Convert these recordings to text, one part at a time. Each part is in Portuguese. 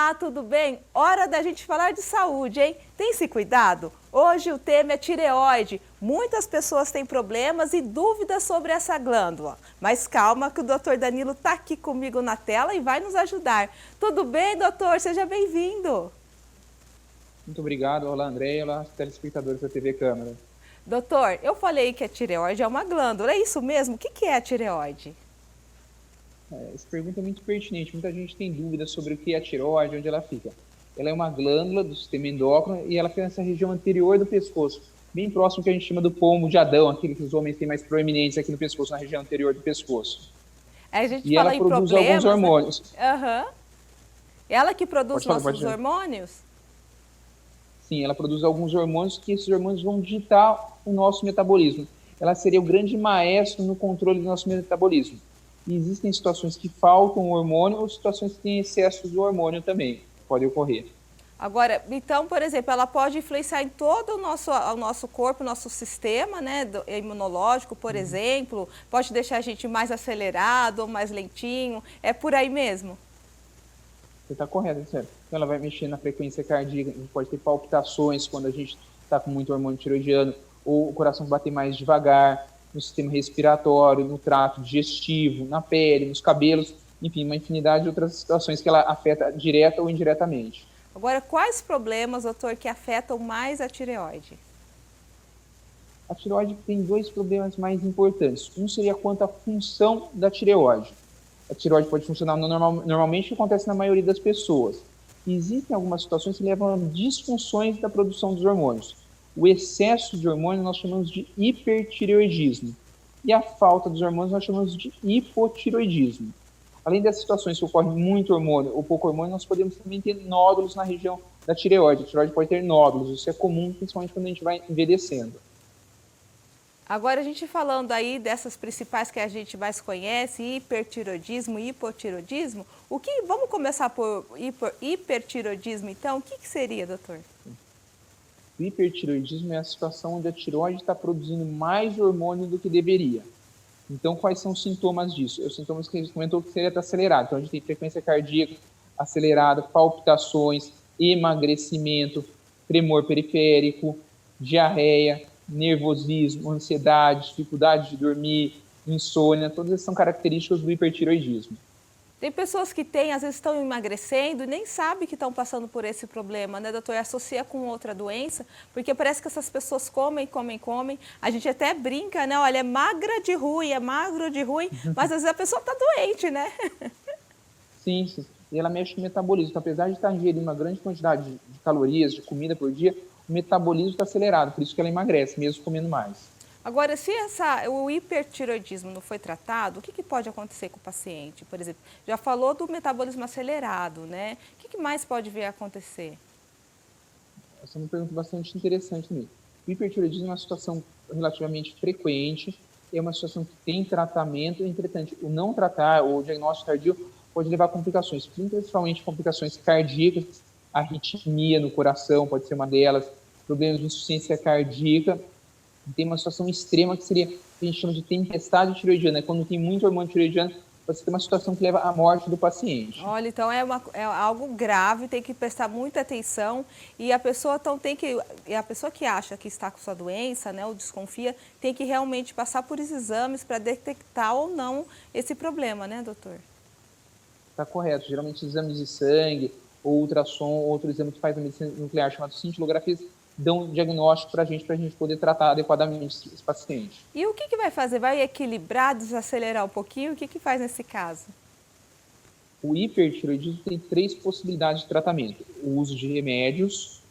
Olá, tudo bem? Hora da gente falar de saúde, hein? Tem se cuidado? Hoje o tema é tireoide. Muitas pessoas têm problemas e dúvidas sobre essa glândula. Mas calma que o doutor Danilo está aqui comigo na tela e vai nos ajudar. Tudo bem, doutor? Seja bem-vindo. Muito obrigado. Olá, André. Olá, telespectadores da TV Câmara. Doutor, eu falei que a tireoide é uma glândula. É isso mesmo? O que é a tireoide? Essa pergunta é muito pertinente. Muita gente tem dúvidas sobre o que é a tireoide, onde ela fica. Ela é uma glândula do sistema endócrino e ela fica nessa região anterior do pescoço, bem próximo ao que a gente chama do pomo de Adão, aquele que os homens têm mais proeminência aqui no pescoço, na região anterior do pescoço. A gente E fala ela em produz problemas, alguns hormônios. né? Uhum. Ela que produz Pode falar, nossos hormônios? Sim, ela produz alguns hormônios que esses hormônios vão ditar o nosso metabolismo. Ela seria o grande maestro no controle do nosso metabolismo. E existem situações que faltam o hormônio ou situações que têm excesso do hormônio também, pode ocorrer. Agora, então, por exemplo, ela pode influenciar em todo o nosso corpo, nosso sistema, né, imunológico, por exemplo, pode deixar a gente mais acelerado ou mais lentinho, é por aí mesmo? Você está correto, certo? Então ela vai mexer na frequência cardíaca, a gente pode ter palpitações quando a gente está com muito hormônio tiroidiano, ou o coração bater mais devagar, no sistema respiratório, no trato digestivo, na pele, nos cabelos, enfim, uma infinidade de outras situações que ela afeta direta ou indiretamente. Agora, quais problemas, doutor, que afetam mais a tireoide? A tireoide tem dois problemas mais importantes. Um seria quanto à função da tireoide. A tireoide pode funcionar normalmente, o que acontece na maioria das pessoas. E existem algumas situações que levam a disfunções da produção dos hormônios. O excesso de hormônio nós chamamos de hipertireoidismo. E a falta dos hormônios nós chamamos de hipotireoidismo. Além dessas situações que ocorre muito hormônio ou pouco hormônio, nós podemos também ter nódulos na região da tireoide. A tireoide pode ter nódulos, isso é comum, principalmente quando a gente vai envelhecendo. Agora, a gente falando aí dessas principais que a gente mais conhece, hipertireoidismo e hipotireoidismo, vamos começar por hipertireoidismo, então? O que seria, doutor? O hipertireoidismo é a situação onde a tireoide está produzindo mais hormônio do que deveria. Então, quais são os sintomas disso? Os sintomas que a gente comentou que seria acelerado. Então, a gente tem frequência cardíaca acelerada, palpitações, emagrecimento, tremor periférico, diarreia, nervosismo, ansiedade, dificuldade de dormir, insônia, todas essas são características do hipertireoidismo. Tem pessoas que têm, às vezes estão emagrecendo e nem sabem que estão passando por esse problema, né, doutor? E associa com outra doença, porque parece que essas pessoas comem. A gente até brinca, né? Olha, é magra de ruim, é magro de ruim, mas às vezes a pessoa está doente, né? Sim, sim. E ela mexe no metabolismo. Então, apesar de estar ingerindo uma grande quantidade de calorias, de comida por dia, o metabolismo está acelerado, por isso que ela emagrece, mesmo comendo mais. Agora, se o hipertireoidismo não foi tratado, o que pode acontecer com o paciente? Por exemplo, já falou do metabolismo acelerado, né? O que mais pode vir a acontecer? Essa é uma pergunta bastante interessante também. O hipertireoidismo é uma situação relativamente frequente, é uma situação que tem tratamento, entretanto, o não tratar ou o diagnóstico tardio pode levar a complicações, principalmente complicações cardíacas, arritmia no coração pode ser uma delas, problemas de insuficiência cardíaca. Tem uma situação extrema que seria, que a gente chama de tempestade tireoidiana, quando tem muito hormônio tireoidiano, pode ter uma situação que leva à morte do paciente. Olha, então é algo grave, tem que prestar muita atenção e a pessoa que acha que está com sua doença, né, ou desconfia, tem que realmente passar por esses exames para detectar ou não esse problema, né, doutor? Está correto. Geralmente exames de sangue, ou ultrassom, outro exame que faz a medicina nuclear chamado cintilografias, dão um diagnóstico para a gente poder tratar adequadamente esse paciente. E o que vai fazer? Vai equilibrar, desacelerar um pouquinho? O que faz nesse caso? O hipertireoidismo tem três possibilidades de tratamento. O uso de remédios,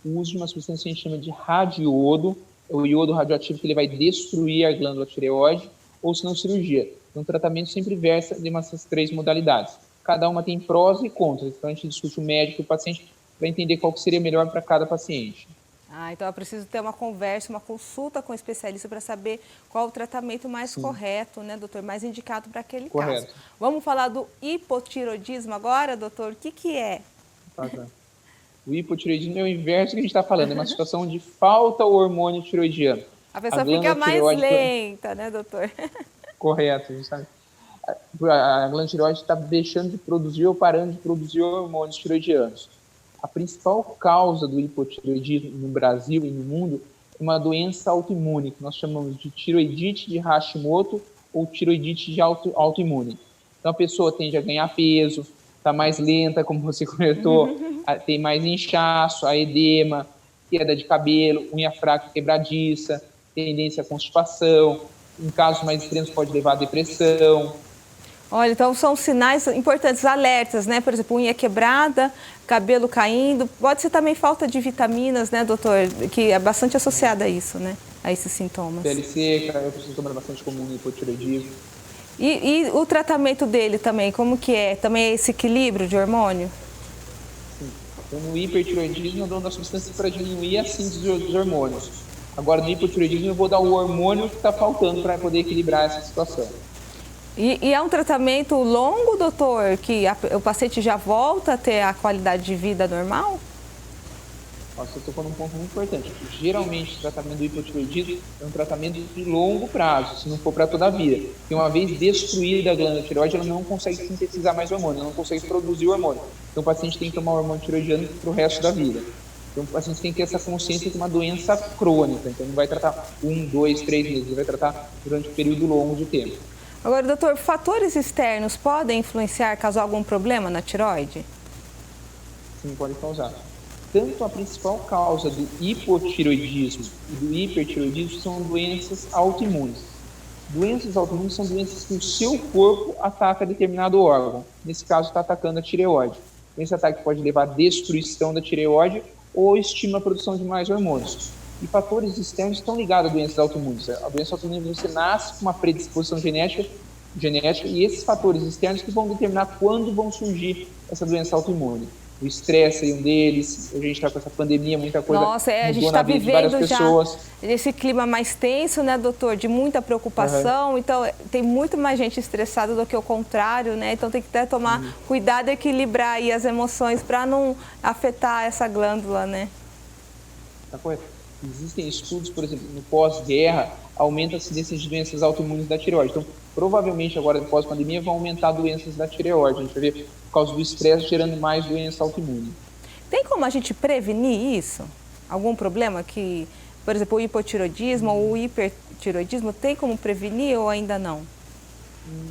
o uso de uma substância que a gente chama de radiodo, é o iodo radioativo que ele vai destruir a glândula tireoide, ou se não cirurgia. Então o tratamento sempre versa de essas três modalidades. Cada uma tem prós e contras, então a gente discute o médico e o paciente para entender qual que seria melhor para cada paciente. Então é preciso ter uma conversa, uma consulta com o especialista para saber qual o tratamento mais correto, né, doutor? Mais indicado para aquele caso. Vamos falar do hipotireoidismo agora, doutor? O que é? Tá. O hipotireoidismo é o inverso que a gente está falando, é uma situação onde falta o hormônio tireoidiano. A pessoa fica mais lenta, né, doutor? Correto, sabe? a glândula tireoide está deixando de produzir ou parando de produzir hormônios tiroidianos. A principal causa do hipotireoidismo no Brasil e no mundo é uma doença autoimune, que nós chamamos de tiroidite de Hashimoto ou tiroidite de autoimune. Então, a pessoa tende a ganhar peso, está mais lenta, como você comentou, tem mais inchaço, a edema, queda de cabelo, unha fraca quebradiça, tendência à constipação. Em casos mais extremos, pode levar à depressão. Olha, então são sinais importantes, alertas, né? Por exemplo, unha quebrada, cabelo caindo. Pode ser também falta de vitaminas, né, doutor? Que é bastante associada a isso, né? A esses sintomas. Pele seca, é um sintoma bastante comum no hipotireoidismo. E o tratamento dele também, como que é? Também é esse equilíbrio de hormônio? Sim. Então, no hipertireoidismo, eu dou uma substância para diminuir a síntese dos hormônios. Agora, no hipotireoidismo, eu vou dar o hormônio que está faltando para poder equilibrar essa situação. E é um tratamento longo, doutor, que o paciente já volta a ter a qualidade de vida normal? Você tocou num ponto muito importante. Geralmente, o tratamento do hipotireoidismo é um tratamento de longo prazo, se não for para toda a vida. Porque uma vez destruída a glândula tireoide, ela não consegue sintetizar mais hormônio, ela não consegue produzir hormônio. Então, o paciente tem que tomar hormônio tireoidiano para o resto da vida. Então, o paciente tem que ter essa consciência de uma doença crônica. Então, não vai tratar 1, 2, 3 meses, ele vai tratar durante um período longo de tempo. Agora, doutor, fatores externos podem influenciar, causar algum problema na tireoide? Sim, pode causar. Tanto a principal causa do hipotireoidismo e do hipertireoidismo são doenças autoimunes. Doenças autoimunes são doenças que o seu corpo ataca determinado órgão. Nesse caso, está atacando a tireoide. Esse ataque pode levar à destruição da tireoide ou estimula a produção de mais hormônios. E fatores externos estão ligados a doenças autoimunes. A doença autoimune, você nasce com uma predisposição genética e esses fatores externos que vão determinar quando vão surgir essa doença autoimune. O estresse é um deles, a gente está com essa pandemia, muita coisa a gente mudou na vida de várias pessoas. Esse clima mais tenso, né, doutor, de muita preocupação, então tem muito mais gente estressada do que o contrário, né, então tem que até tomar cuidado e equilibrar aí as emoções para não afetar essa glândula, né. Tá correto. Existem estudos, por exemplo, no pós-guerra, aumenta a incidência de doenças autoimunes da tireoide. Então, provavelmente agora, pós-pandemia, vão aumentar doenças da tireoide. A gente vai ver, por causa do estresse, gerando mais doença autoimune. Tem como a gente prevenir isso? Algum problema que, por exemplo, o hipotireoidismo ou o hipertireoidismo, tem como prevenir ou ainda não?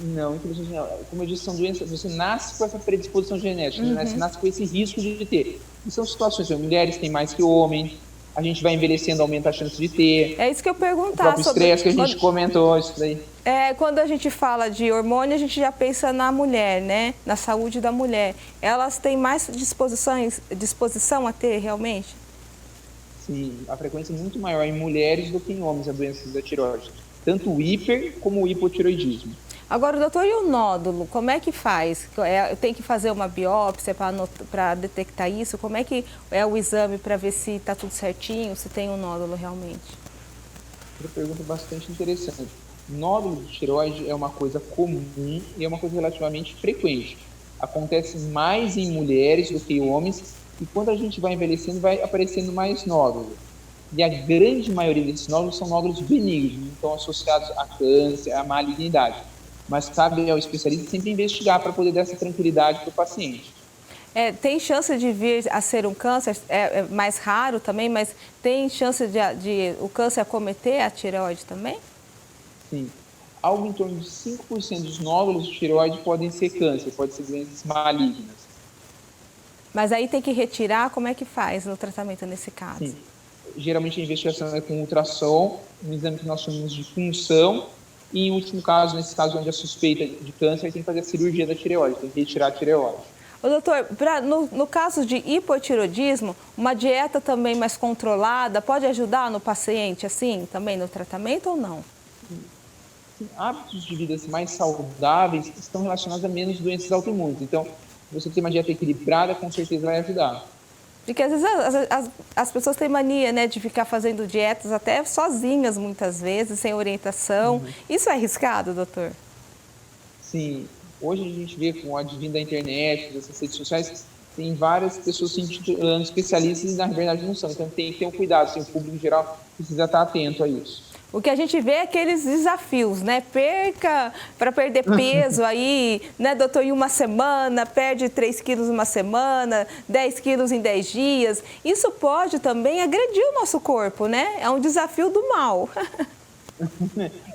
Não, infelizmente não. Como eu disse, são doenças, você nasce com essa predisposição genética, você nasce com esse risco de ter. E são situações, mulheres têm mais que homens, a gente vai envelhecendo, aumenta a chance de ter. É isso que eu perguntar. O próprio estresse que a gente comentou, isso daí. Quando a gente fala de hormônio, a gente já pensa na mulher, né? Na saúde da mulher. Elas têm mais disposição a ter, realmente? Sim, a frequência é muito maior em mulheres do que em homens, a doença da tireoide. Tanto o hiper como o hipotireoidismo. Agora, doutor, e o nódulo? Como é que faz? Tem que fazer uma biópsia para detectar isso? Como é que é o exame para ver se está tudo certinho, se tem um nódulo realmente? Outra pergunta bastante interessante. Nódulo de tireoide é uma coisa comum e é uma coisa relativamente frequente. Acontece mais em mulheres do que em homens e quando a gente vai envelhecendo vai aparecendo mais nódulos. E a grande maioria desses nódulos são nódulos benignos, então associados a câncer, a malignidade. Mas cabe ao especialista sempre investigar para poder dar essa tranquilidade para o paciente. Tem chance de vir a ser um câncer, é mais raro também, mas tem chance de o câncer acometer a tireoide também? Sim. Algo em torno de 5% dos nódulos de tireoide podem ser câncer, podem ser doenças malignas. Mas aí tem que retirar, como é que faz no tratamento nesse caso? Sim. Geralmente a investigação é com ultrassom, um exame que nós chamamos de punção, e em último caso, nesse caso onde a suspeita de câncer, tem que fazer a cirurgia da tireoide, tem que retirar a tireoide. Doutor, no caso de hipotireoidismo, uma dieta também mais controlada pode ajudar no paciente, assim, também no tratamento ou não? Sim, hábitos de vida mais saudáveis estão relacionados a menos doenças autoimunes. Então, você ter uma dieta equilibrada, com certeza vai ajudar. Porque às vezes as pessoas têm mania, né, de ficar fazendo dietas até sozinhas, muitas vezes, sem orientação. Isso é arriscado, doutor? Sim. Hoje a gente vê com o advento da internet, dessas redes sociais, tem várias pessoas se intitulando especialistas e na verdade não são. Então tem que ter um cuidado, assim, o público em geral precisa estar atento a isso. O que a gente vê é aqueles desafios, né? Perca para perder peso aí, né, doutor, em uma semana, perde 3 quilos em uma semana, 10 quilos em 10 dias. Isso pode também agredir o nosso corpo, né? É um desafio do mal.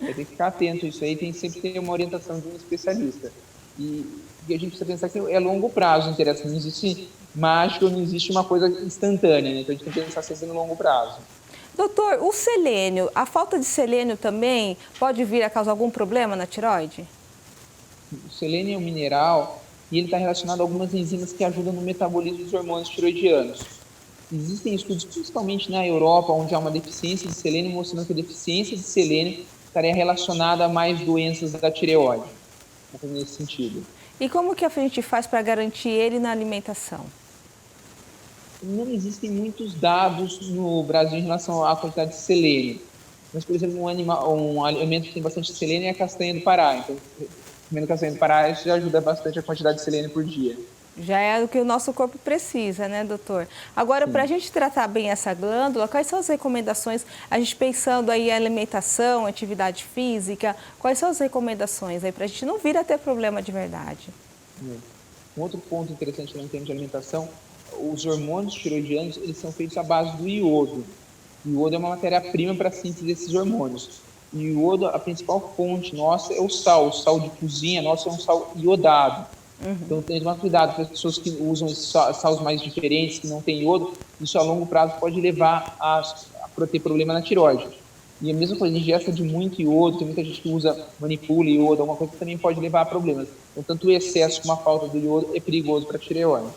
Tem que ficar atento a isso aí, tem sempre ter uma orientação de um especialista. E a gente precisa pensar que é longo prazo, interessa, não existe mágica, não existe uma coisa instantânea, né? Então a gente tem que pensar sempre no longo prazo. Doutor, o selênio, a falta de selênio também pode vir a causar algum problema na tireoide? O selênio é um mineral e ele está relacionado a algumas enzimas que ajudam no metabolismo dos hormônios tiroidianos. Existem estudos, principalmente na Europa, onde há uma deficiência de selênio, mostrando que a deficiência de selênio estaria relacionada a mais doenças da tireoide. Nesse sentido. E como que a gente faz para garantir ele na alimentação? Não existem muitos dados no Brasil em relação à quantidade de selênio. Mas, por exemplo, um alimento que tem bastante selênio é a castanha do Pará. Então, comendo castanha do Pará, isso já ajuda bastante a quantidade de selênio por dia. Já é o que o nosso corpo precisa, né, doutor? Agora, para a gente tratar bem essa glândula, quais são as recomendações? A gente pensando aí em alimentação, atividade física, quais são as recomendações aí para a gente não vir a ter problema de verdade? Um outro ponto interessante em termos de alimentação, os hormônios tiroidianos, eles são feitos à base do iodo. O iodo é uma matéria-prima para a síntese desses hormônios. E o iodo, a principal fonte nossa é o sal de cozinha nosso é um sal iodado. Então, tem que tomar cuidado para as pessoas que usam esses sais mais diferentes, que não tem iodo, isso a longo prazo pode levar a ter problema na tireoide. E a mesma coisa, ingesta de muito iodo, tem muita gente que manipula iodo, alguma coisa que também pode levar a problemas. Então, tanto o excesso como a falta do iodo é perigoso para a tireoide.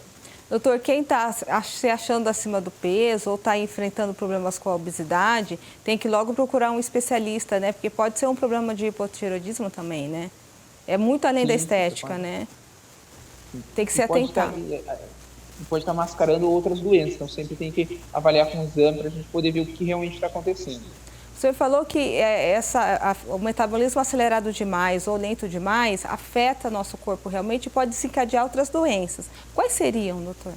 Doutor, quem está se achando acima do peso ou está enfrentando problemas com a obesidade, tem que logo procurar um especialista, né? Porque pode ser um problema de hipotireoidismo também, né? É muito além da estética, né? Tem que se atentar. Pode estar mascarando outras doenças, então sempre tem que avaliar com o exame para a gente poder ver o que realmente está acontecendo. O senhor falou que o metabolismo acelerado demais ou lento demais afeta nosso corpo realmente e pode desencadear outras doenças. Quais seriam, doutor?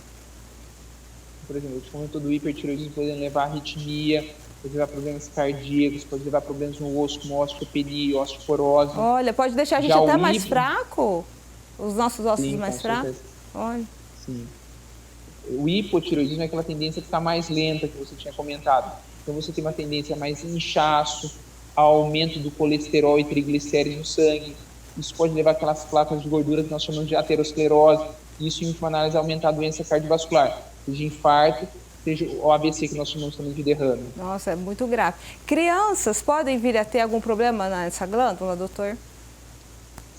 Por exemplo, a gente comentou do hipertireoidismo podendo levar a arritmia, pode levar problemas cardíacos, pode levar problemas no osso, como osteopenia, osteoporose. Olha, pode deixar a gente até mais fraco? Os nossos ossos mais fracos? Olha. Sim. O hipotireoidismo é aquela tendência que está mais lenta, que você tinha comentado. Então, você tem uma tendência a mais inchaço, aumento do colesterol e triglicéridos no sangue. Isso pode levar aquelas placas de gordura que nós chamamos de aterosclerose. Isso, em última análise, aumentar a doença cardiovascular, seja infarto, seja o AVC, que nós chamamos também de derrame. Nossa, é muito grave. Crianças podem vir a ter algum problema nessa glândula, doutor?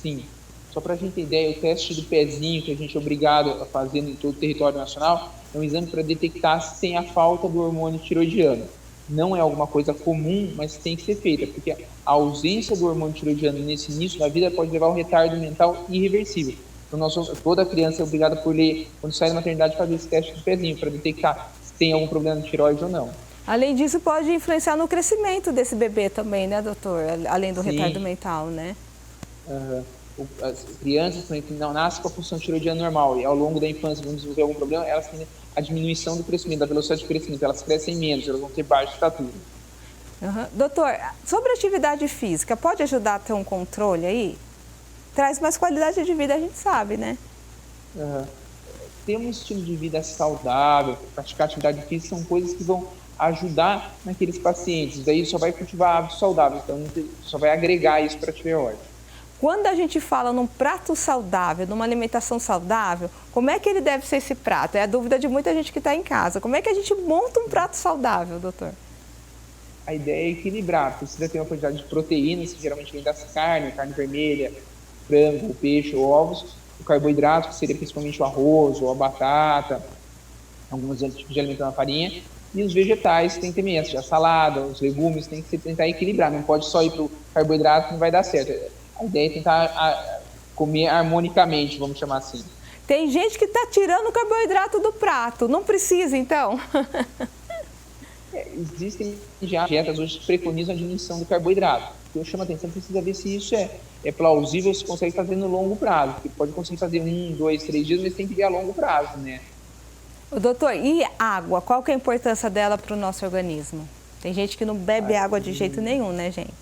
Sim. Só para a gente ter ideia, o teste do pezinho que a gente é obrigado a fazer em todo o território nacional é um exame para detectar se tem a falta do hormônio tiroidiano. Não é alguma coisa comum, mas tem que ser feita, porque a ausência do hormônio tiroidiano nesse início da vida pode levar a um retardo mental irreversível. Então, toda criança é obrigada por lei, quando sai da maternidade, fazer esse teste do pezinho para detectar se tem algum problema de tireoide ou não. Além disso, pode influenciar no crescimento desse bebê também, né, doutor? Além do retardo mental, né? As crianças que não nascem com a função tiroidiana normal e ao longo da infância vão desenvolver algum problema, elas têm a diminuição do crescimento, da velocidade de crescimento, elas crescem menos, elas vão ter baixa estatura. Doutor, sobre atividade física, pode ajudar a ter um controle aí? Traz mais qualidade de vida, a gente sabe, né? Ter um estilo de vida saudável, praticar atividade física são coisas que vão ajudar naqueles pacientes, daí só vai cultivar hábitos saudáveis, então só vai agregar isso para a tireoide. Quando a gente fala num prato saudável, numa alimentação saudável, como é que ele deve ser esse prato? É a dúvida de muita gente que está em casa. Como é que a gente monta um prato saudável, doutor? A ideia é equilibrar. Precisa ter uma quantidade de proteínas, que geralmente vem das carnes, carne vermelha, frango, peixe, ovos. O carboidrato, que seria principalmente o arroz ou a batata, alguns outros tipos de alimento na farinha. E os vegetais tem também a salada, os legumes, tem que tentar equilibrar. Não pode só ir para o carboidrato, que não vai dar certo. A ideia é tentar comer harmonicamente, vamos chamar assim. Tem gente que está tirando o carboidrato do prato. Não precisa, então? Existem já dietas hoje que preconizam a diminuição do carboidrato. Eu chamo a atenção, precisa ver se isso é plausível, se consegue fazer no longo prazo. Porque pode conseguir fazer 1, 2, 3 dias, mas tem que ver a longo prazo, né? Doutor, e água? Qual que é a importância dela para o nosso organismo? Tem gente que não bebe água de jeito nenhum, né, gente?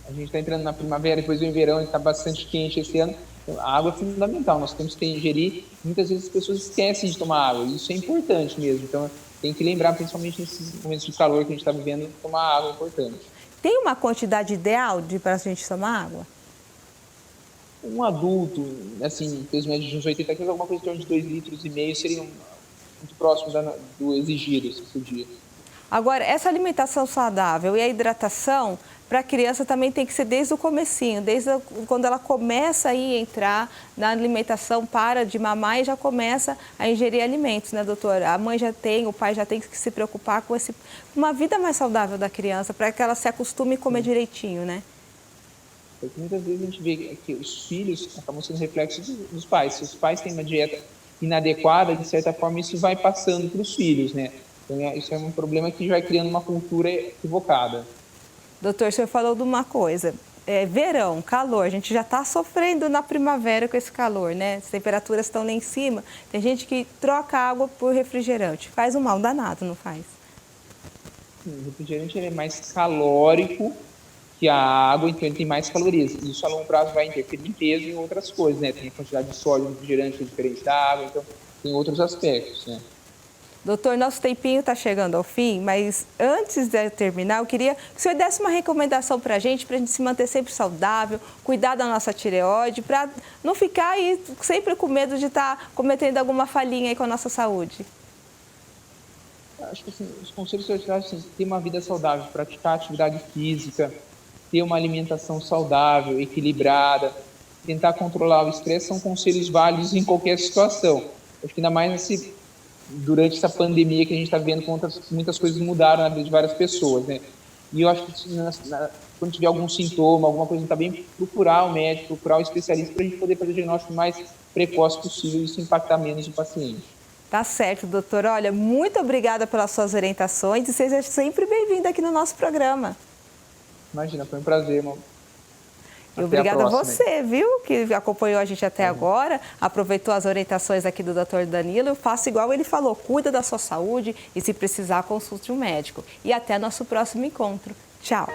A gente está entrando na primavera, depois vem o verão, está bastante quente esse ano. Então, a água é fundamental, nós temos que ingerir. Muitas vezes as pessoas esquecem de tomar água, e isso é importante mesmo. Então, tem que lembrar, principalmente nesses momentos de calor que a gente está vivendo, tomar água é importante. Tem uma quantidade ideal para a gente tomar água? Um adulto, assim, peso médio de uns 80 quilos, alguma coisa em torno de 2,5 litros seria muito próximo do exigido por dia. Agora, essa alimentação saudável e a hidratação para a criança também tem que ser desde o comecinho, quando ela começa a entrar na alimentação, para de mamar e já começa a ingerir alimentos, né, doutora? A mãe já tem, o pai já tem que se preocupar com uma vida mais saudável da criança, para que ela se acostume a comer direitinho, né? Porque muitas vezes a gente vê que os filhos acabam sendo reflexos dos pais. Se os pais têm uma dieta inadequada, de certa forma isso vai passando para os filhos, né? Então, isso é um problema que vai criando uma cultura equivocada. Doutor, o senhor falou de uma coisa, verão, calor, a gente já está sofrendo na primavera com esse calor, né? As temperaturas estão lá em cima, tem gente que troca água por refrigerante, faz um mal danado, não faz? O refrigerante é mais calórico que a água, então ele tem mais calorias. Isso a longo prazo vai interferir em peso e em outras coisas, né? Tem a quantidade de sódio no refrigerante que é diferente da água, então tem outros aspectos, né? Doutor, nosso tempinho está chegando ao fim, mas antes de terminar, eu queria que o senhor desse uma recomendação para a gente se manter sempre saudável, cuidar da nossa tireoide, para não ficar aí sempre com medo de estar cometendo alguma falhinha aí com a nossa saúde. Acho que assim, os conselhos que eu traz assim, ter uma vida saudável, praticar atividade física, ter uma alimentação saudável, equilibrada, tentar controlar o estresse são conselhos válidos em qualquer situação. Acho que ainda mais durante essa pandemia que a gente está vendo, muitas coisas mudaram na vida de várias pessoas, né? E eu acho que quando tiver algum sintoma, alguma coisa não está bem, procurar o médico, procurar o especialista para a gente poder fazer o diagnóstico mais precoce possível e isso impactar menos o paciente. Tá certo, doutor. Olha, muito obrigada pelas suas orientações e seja sempre bem-vindo aqui no nosso programa. Imagina, foi um prazer, irmão. E obrigada a você, viu, que acompanhou a gente até agora, aproveitou as orientações aqui do Dr. Danilo. Eu faço igual ele falou, cuida da sua saúde e se precisar, consulte um médico. E até nosso próximo encontro. Tchau!